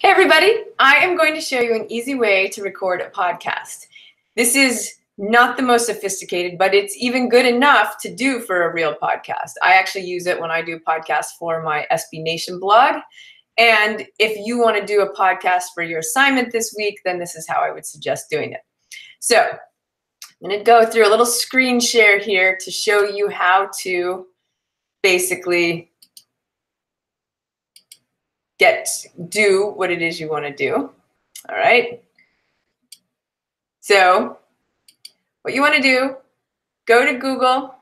Hey everybody, I am going to show you an easy way to record a podcast. This is not the most sophisticated, but it's even good enough to do for a real podcast. I actually use it when I do podcasts for my SB Nation blog. And if you want to do a podcast for your assignment this week, then this is how I would suggest doing it. So I'm going to go through a little screen share here to show you how to basically do what it is you want to do. All right. So what you want to do, go to Google,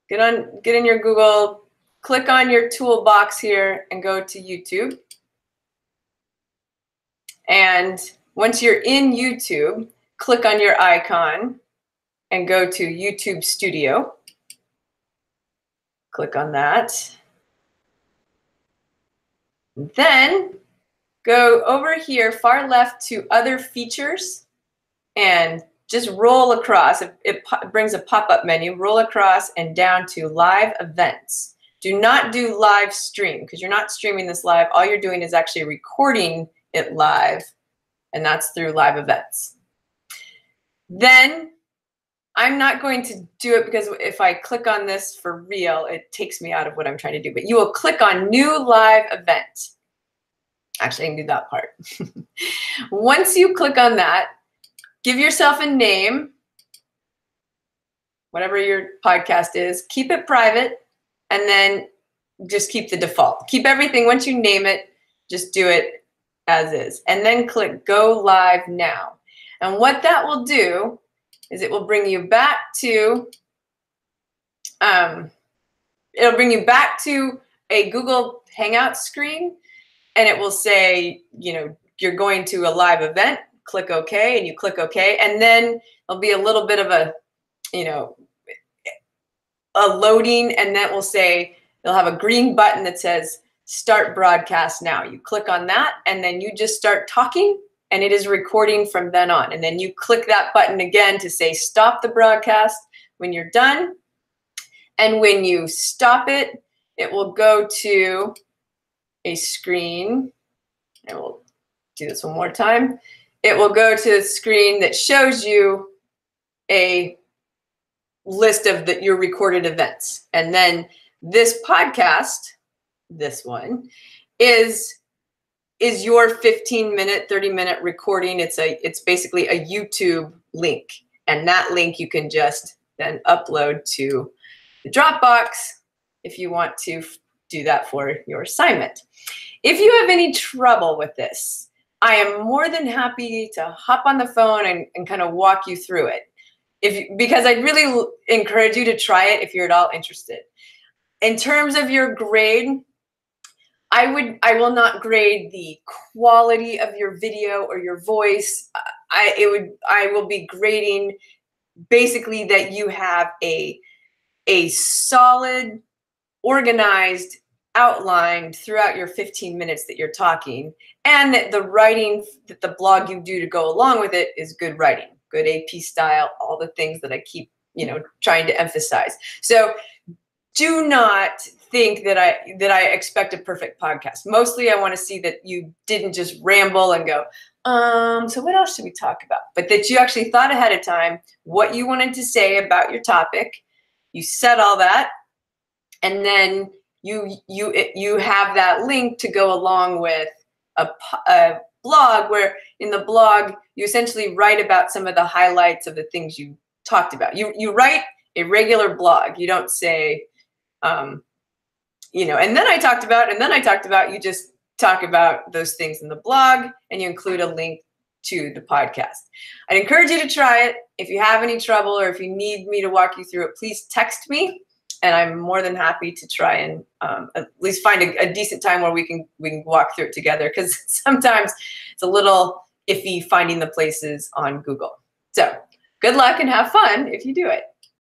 get in your Google, click on your toolbox here and go to YouTube. And once you're in YouTube, click on your icon and go to YouTube Studio. Click on that. Then go over here, far left to other features, and just roll across. It brings a pop-up menu. Roll across and down to live events. Do not do live stream because you're not streaming this live. All you're doing is actually recording it live, and that's through live events. Then I'm not going to do it because if I click on this for real, it takes me out of what I'm trying to do. But you will click on New Live Event. Actually, I can do that part. Once you click on that, give yourself a name, whatever your podcast is. Keep it private, and then just keep the default. Keep everything. Once you name it, just do it as is. And then click Go Live Now. And what that will do is it will bring you back to a Google Hangout screen, and it will say, you're going to a live event. Click OK, and you click OK, and then there'll be a little bit of a loading, and that will say you'll have a green button that says Start Broadcast Now. You click on that, and then you just start talking. And it is recording from then on. And then you click that button again to say stop the broadcast when you're done. And when you stop it, it will go to a screen. And we'll do this one more time. It will go to a screen that shows you a list of your recorded events. And then this podcast, this one, is your 15-minute, 30-minute recording. It's basically a YouTube link. And that link you can just then upload to the Dropbox if you want to do that for your assignment. If you have any trouble with this, I am more than happy to hop on the phone and kind of walk you through it. Because I'd really encourage you to try it if you're at all interested. In terms of your grade, I will not grade the quality of your video or your voice. I will be grading basically that you have a solid, organized outline throughout your 15 minutes that you're talking, and that the writing, that the blog you do to go along with it is good writing, good AP style, all the things that I keep, trying to emphasize. So do not think that I expect a perfect podcast. Mostly I want to see that you didn't just ramble and go, so what else should we talk about? But that you actually thought ahead of time what you wanted to say about your topic. You said all that, and then you have that link to go along with a blog, where in the blog you essentially write about some of the highlights of the things you talked about. You write a regular blog. You don't say, and then I talked about, you just talk about those things in the blog, and you include a link to the podcast. I'd encourage you to try it. If you have any trouble or if you need me to walk you through it, please text me, and I'm more than happy to try and at least find a decent time where we can walk through it together, because sometimes it's a little iffy finding the places on Google. So good luck and have fun if you do it.